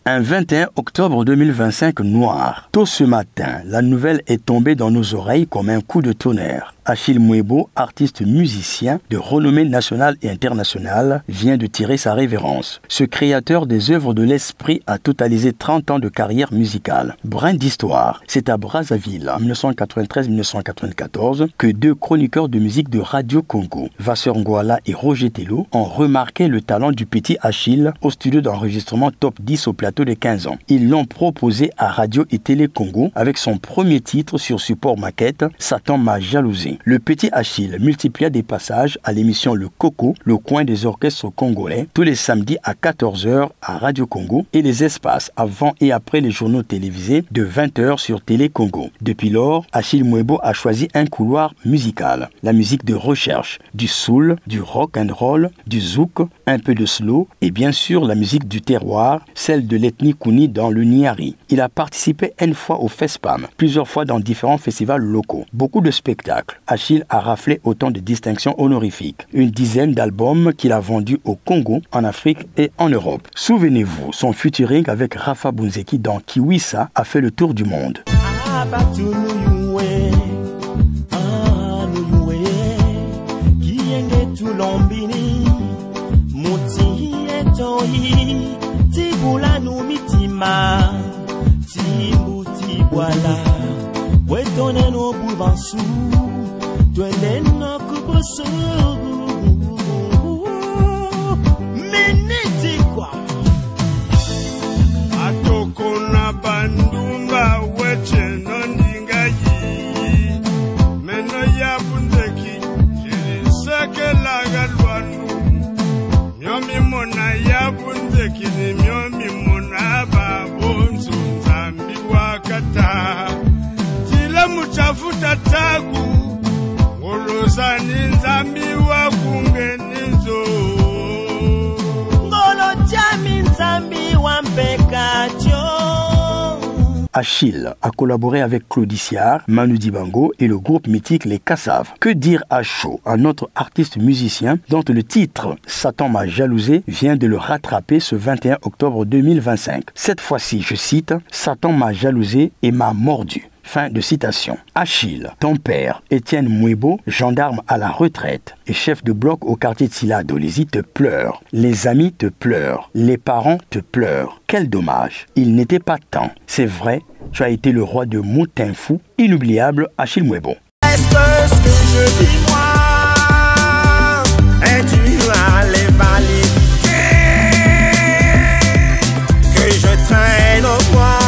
Un 21 octobre 2025 noir. Tôt ce matin, la nouvelle est tombée dans nos oreilles comme un coup de tonnerre. Achille Mwebo, artiste musicien de renommée nationale et internationale, vient de tirer sa révérence. Ce créateur des œuvres de l'esprit a totalisé 30 ans de carrière musicale. Brin d'histoire, c'est à Brazzaville, en 1993-1994, que deux chroniqueurs de musique de Radio Congo, Vasseur Ngwala et Roger Tello, ont remarqué le talent du petit Achille au studio d'enregistrement Top 10 au plateau de 15 ans. Ils l'ont proposé à Radio et Télé Congo avec son premier titre sur support maquette, Satan m'a jalousé. Le petit Achille multiplia des passages à l'émission Le Coco, le coin des orchestres congolais, tous les samedis à 14 h à Radio Congo et les espaces avant et après les journaux télévisés de 20 h sur Télé Congo. Depuis lors, Achille Mwebo a choisi un couloir musical. La musique de recherche, du soul, du rock and roll, du zouk, un peu de slow et bien sûr la musique du terroir, celle de l'ethnie Kouni dans le Niari. Il a participé une fois au FESPAM, plusieurs fois dans différents festivals locaux. Beaucoup de spectacles. Achille a raflé autant de distinctions honorifiques. Une dizaine d'albums qu'il a vendus au Congo, en Afrique et en Europe. Souvenez-vous, son featuring avec Rafa Bunzeki dans Kiwisa a fait le tour du monde. Twendeno kuboso menete kwa atoko na bandunga weche nondinga yi meno ya bundeki jirisake laga lwanu myomi mona ya bundeki ni myomi mona babonzo nzambi wakata jile muchafuta tagu Achille a collaboré avec Claudiciard, Manu Dibango et le groupe mythique Les Kassav. Que dire à chaud, un autre artiste musicien dont le titre « Satan m'a jalousé » vient de le rattraper ce 21 octobre 2025. Cette fois-ci, je cite « Satan m'a jalousé et m'a mordu ». Fin de citation. Achille, ton père, Étienne Mwebo, gendarme à la retraite et chef de bloc au quartier de Sila Dolezi, te pleure. Les amis te pleurent. Les parents te pleurent. Quel dommage. Il n'était pas temps. C'est vrai, tu as été le roi de Moutinfou, inoubliable Achille Mwebo. Est-ce que ce que je dis moi est dû à les valider que je traîne au bois?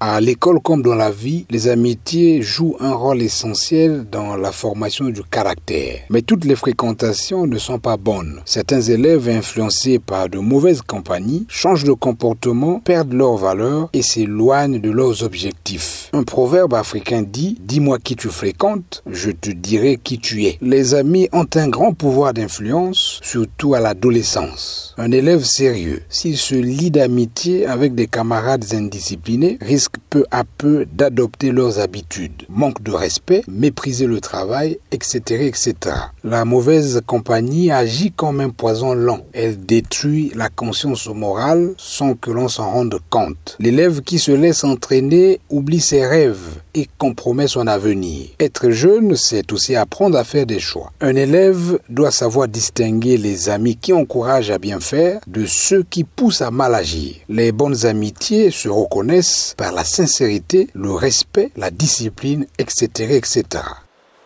À l'école comme dans la vie, les amitiés jouent un rôle essentiel dans la formation du caractère. Mais toutes les fréquentations ne sont pas bonnes. Certains élèves influencés par de mauvaises compagnies changent de comportement, perdent leurs valeurs et s'éloignent de leurs objectifs. Un proverbe africain dit « Dis-moi qui tu fréquentes, je te dirai qui tu es ». Les amis ont un grand pouvoir d'influence, surtout à l'adolescence. Un élève sérieux, s'il se lie d'amitié avec des camarades indisciplinés, risque peu à peu d'adopter leurs habitudes. Manque de respect, mépriser le travail, etc., etc. La mauvaise compagnie agit comme un poison lent. Elle détruit la conscience morale sans que l'on s'en rende compte. L'élève qui se laisse entraîner oublie ses rêves et compromet son avenir. Être jeune, c'est aussi apprendre à faire des choix. Un élève doit savoir distinguer les amis qui encouragent à bien faire de ceux qui poussent à mal agir. Les bonnes amitiés se reconnaissent par la sincérité, le respect, la discipline, etc., etc.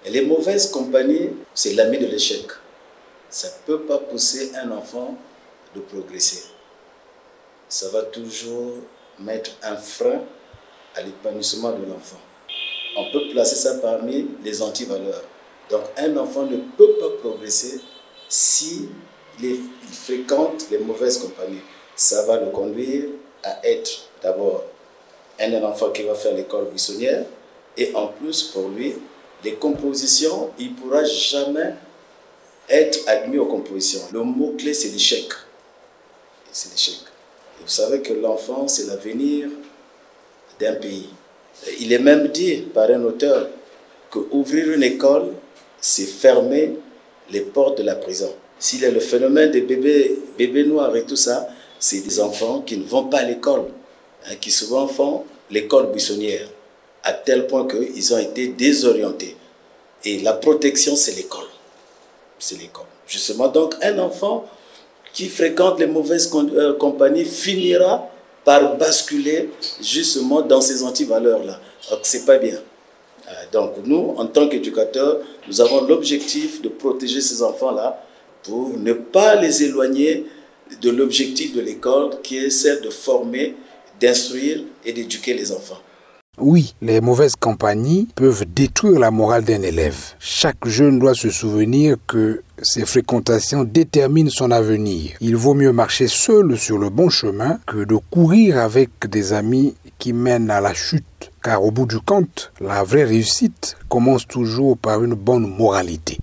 Et les mauvaises compagnies, c'est l'ami de l'échec. Ça ne peut pas pousser un enfant de progresser. Ça va toujours mettre un frein à l'épanouissement de l'enfant. On peut placer ça parmi les antivaleurs. Donc un enfant ne peut pas progresser s'il fréquente les mauvaises compagnies. Ça va le conduire à être d'abord un enfant qui va faire l'école buissonnière et en plus pour lui, les compositions, il ne pourra jamais être admis aux compositions. Le mot-clé, c'est l'échec. C'est l'échec. Vous savez que l'enfant, c'est l'avenir d'un pays. Il est même dit par un auteur qu'ouvrir une école, c'est fermer les portes de la prison. S'il y a le phénomène des bébés noirs et tout ça, c'est des enfants qui ne vont pas à l'école, hein, qui souvent font l'école buissonnière, à tel point qu'ils ont été désorientés. Et la protection, c'est l'école. C'est l'école. Justement, donc un enfant qui fréquente les mauvaises compagnies finira par basculer justement dans ces antivaleurs-là. Donc, c'est pas bien. Donc, nous, en tant qu'éducateurs, nous avons l'objectif de protéger ces enfants-là pour ne pas les éloigner de l'objectif de l'école qui est celle de former, d'instruire et d'éduquer les enfants. Oui, les mauvaises compagnies peuvent détruire la morale d'un élève. Chaque jeune doit se souvenir que ses fréquentations déterminent son avenir. Il vaut mieux marcher seul sur le bon chemin que de courir avec des amis qui mènent à la chute. Car au bout du compte, la vraie réussite commence toujours par une bonne moralité.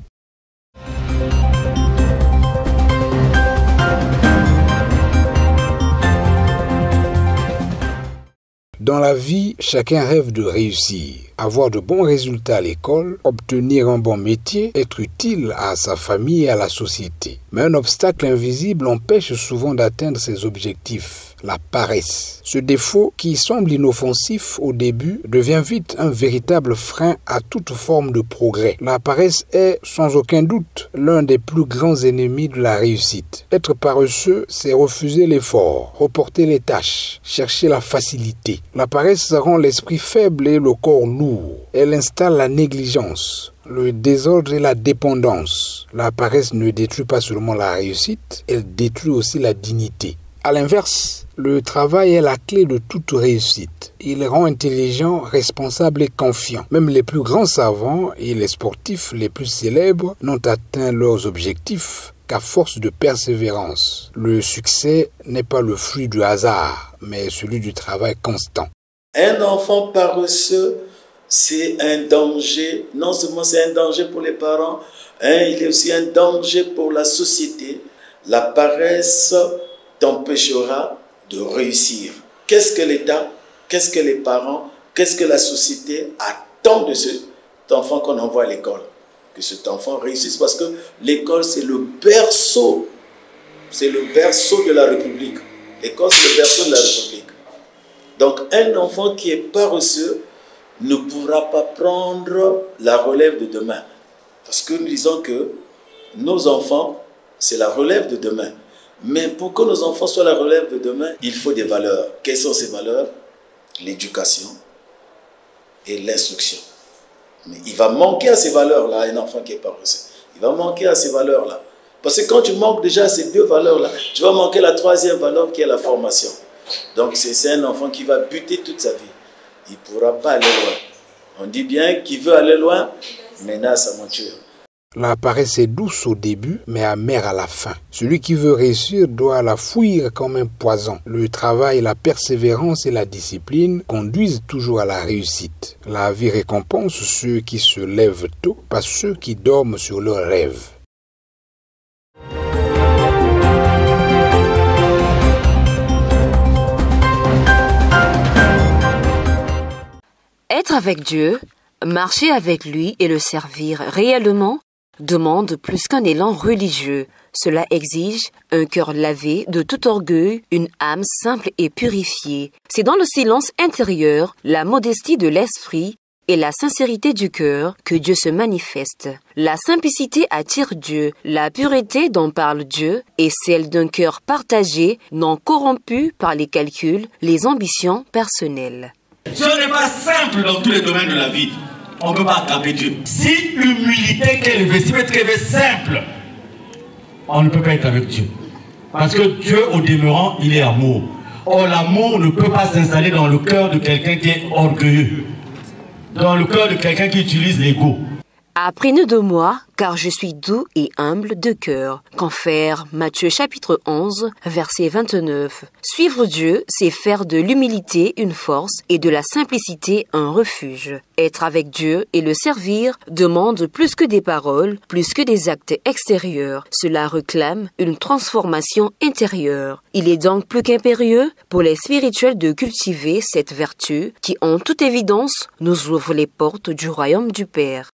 Dans la vie, chacun rêve de réussir, avoir de bons résultats à l'école, obtenir un bon métier, être utile à sa famille et à la société. Mais un obstacle invisible empêche souvent d'atteindre ses objectifs, la paresse. Ce défaut, qui semble inoffensif au début, devient vite un véritable frein à toute forme de progrès. La paresse est, sans aucun doute, l'un des plus grands ennemis de la réussite. Être paresseux, c'est refuser l'effort, reporter les tâches, chercher la facilité. La paresse rend l'esprit faible et le corps lourd. Elle installe la négligence, le désordre et la dépendance. La paresse ne détruit pas seulement la réussite, elle détruit aussi la dignité. À l'inverse, le travail est la clé de toute réussite. Il rend intelligent, responsable et confiant. Même les plus grands savants et les sportifs les plus célèbres n'ont atteint leurs objectifs qu'à force de persévérance. Le succès n'est pas le fruit du hasard, mais celui du travail constant. Un enfant paresseux, c'est un danger. Non seulement c'est un danger pour les parents, hein, il est aussi un danger pour la société. La paresse t'empêchera de réussir. Qu'est-ce que l'État, qu'est-ce que les parents, qu'est-ce que la société attend de cet enfant qu'on envoie à l'école? Que cet enfant réussisse, parce que l'école, c'est le berceau. C'est le berceau de la République. L'école, c'est le berceau de la République. Donc, un enfant qui est paresseux ne pourra pas prendre la relève de demain. Parce que nous disons que nos enfants, c'est la relève de demain. Mais pour que nos enfants soient la relève de demain, il faut des valeurs. Quelles sont ces valeurs? L'éducation et l'instruction. Mais il va manquer à ces valeurs-là, un enfant qui est paresseux. Il va manquer à ces valeurs-là. Parce que quand tu manques déjà à ces deux valeurs-là, tu vas manquer la troisième valeur qui est la formation. Donc c'est un enfant qui va buter toute sa vie. Il ne pourra pas aller loin. On dit bien qu'il veut aller loin, menace sa monture. La paresse est douce au début, mais amère à la fin. Celui qui veut réussir doit la fuir comme un poison. Le travail, la persévérance et la discipline conduisent toujours à la réussite. La vie récompense ceux qui se lèvent tôt, pas ceux qui dorment sur leurs rêves. Être avec Dieu, marcher avec lui et le servir réellement demande plus qu'un élan religieux. Cela exige un cœur lavé de tout orgueil, une âme simple et purifiée. C'est dans le silence intérieur, la modestie de l'esprit et la sincérité du cœur que Dieu se manifeste. La simplicité attire Dieu, la pureté dont parle Dieu est celle d'un cœur partagé, non corrompu par les calculs, les ambitions personnelles. Ce n'est pas simple dans tous les domaines de la vie. On ne peut pas attraper Dieu. Si l'humilité qui est élevée, si votre est simple, on ne peut pas être avec Dieu. Parce que Dieu, au demeurant, il est amour. Or, l'amour ne peut pas s'installer dans le cœur de quelqu'un qui est orgueilleux. Dans le cœur de quelqu'un qui utilise l'ego. Apprenez de moi, car je suis doux et humble de cœur. Confère Matthieu chapitre 11, verset 29. Suivre Dieu, c'est faire de l'humilité une force et de la simplicité un refuge. Être avec Dieu et le servir demande plus que des paroles, plus que des actes extérieurs. Cela réclame une transformation intérieure. Il est donc plus qu'impérieux pour les spirituels de cultiver cette vertu qui, en toute évidence, nous ouvre les portes du royaume du Père.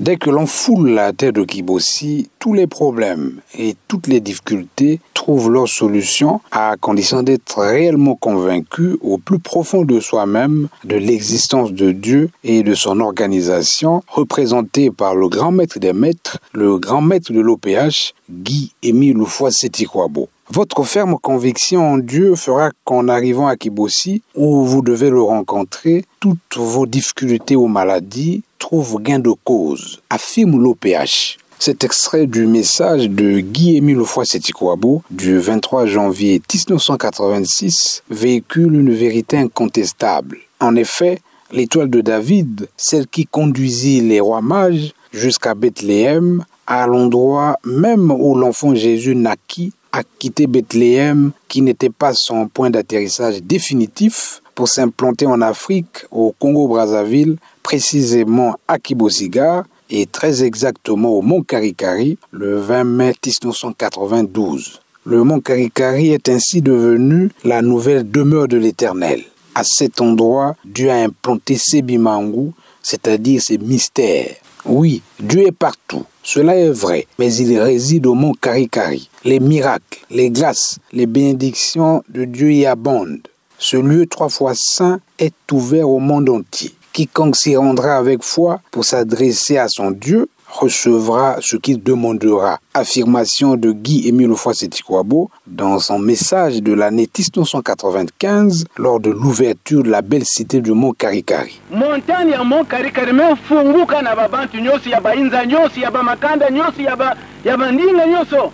Dès que l'on foule la terre de Kibossi, tous les problèmes et toutes les difficultés trouvent leur solution à condition d'être réellement convaincu au plus profond de soi-même de l'existence de Dieu et de son organisation, représenté par le grand maître des maîtres, le grand maître de l'OPH, Guy-Émile Loufoua-Seti-Kouabo. Votre ferme conviction en Dieu fera qu'en arrivant à Kibossi, où vous devez le rencontrer, toutes vos difficultés ou maladies trouvent gain de cause, affirme l'OPH. Cet extrait du message de Guy-Émile Loufoua-Seti-Kouabo du 23 janvier 1986 véhicule une vérité incontestable. En effet, l'étoile de David, celle qui conduisit les rois mages jusqu'à Bethléem, à l'endroit même où l'enfant Jésus naquit, a quitté Bethléem, qui n'était pas son point d'atterrissage définitif, pour s'implanter en Afrique, au Congo-Brazzaville, précisément à Kibosigar, et très exactement au Mont Karikari, le 20 mai 1992. Le Mont Karikari est ainsi devenu la nouvelle demeure de l'Éternel. À cet endroit, Dieu a implanté ses bimangou, c'est-à-dire ses mystères. Oui, Dieu est partout, cela est vrai, mais il réside au Mont Karikari. Les miracles, les grâces, les bénédictions de Dieu y abondent. Ce lieu 3 fois saint est ouvert au monde entier. Quiconque s'y rendra avec foi pour s'adresser à son Dieu recevra ce qu'il demandera. Affirmation de Guy-Émile Loufoua-Seti-Kouabo dans son message de l'année 1995 lors de l'ouverture de la belle cité du Mont Karikari. Montagne ya Mont Karikari mefunguka na babantu nyosi ya bainza nyosi ya bamakanda nyosi ya bandinga nyoso.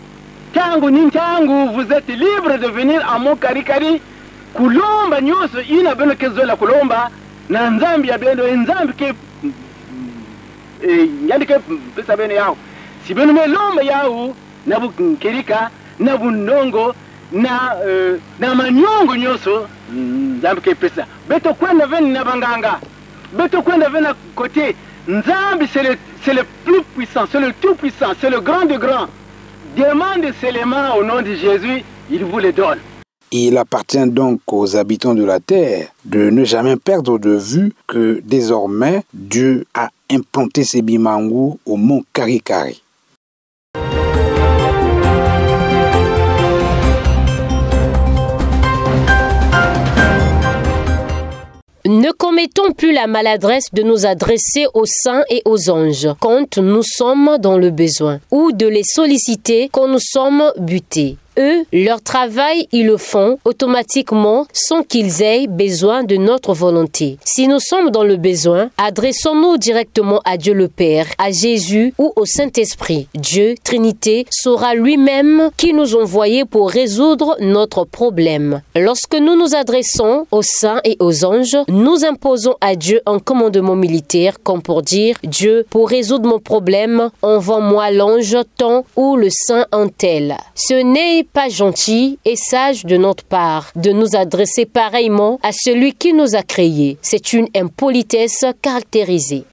Tangu ni tangu, vous êtes libre de venir à Mont Karikari. Kulomba nyoso ina beno kezola kulomba na nzambi ya beno nzambi ke yandi ke pesa beno yao. Si beno melomba yao na bukirika na bunongo na manyongo nyoso nzambi ke pesa. Beto kwenda veni na banganga. Beto kwenda veni na côté nzambi c'est le plus puissant, c'est le tout puissant, c'est le grand de grand. Demande seulement au nom de Jésus, il vous les donne. Il appartient donc aux habitants de la terre de ne jamais perdre de vue que désormais Dieu a implanté ses bimangou au Mont Karikari. Ne commettons plus la maladresse de nous adresser aux saints et aux anges quand nous sommes dans le besoin, ou de les solliciter quand nous sommes butés. Eux, leur travail, ils le font automatiquement sans qu'ils aient besoin de notre volonté. Si nous sommes dans le besoin, adressons-nous directement à Dieu le Père, à Jésus ou au Saint-Esprit. Dieu, Trinité, saura lui-même qui nous envoyer pour résoudre notre problème. Lorsque nous nous adressons aux saints et aux anges, nous imposons à Dieu un commandement militaire comme pour dire « Dieu, pour résoudre mon problème, envoie-moi l'ange tant ou le saint un tel ». Ce n'est pas gentil et sage de notre part de nous adresser pareillement à celui qui nous a créés. C'est une impolitesse caractérisée.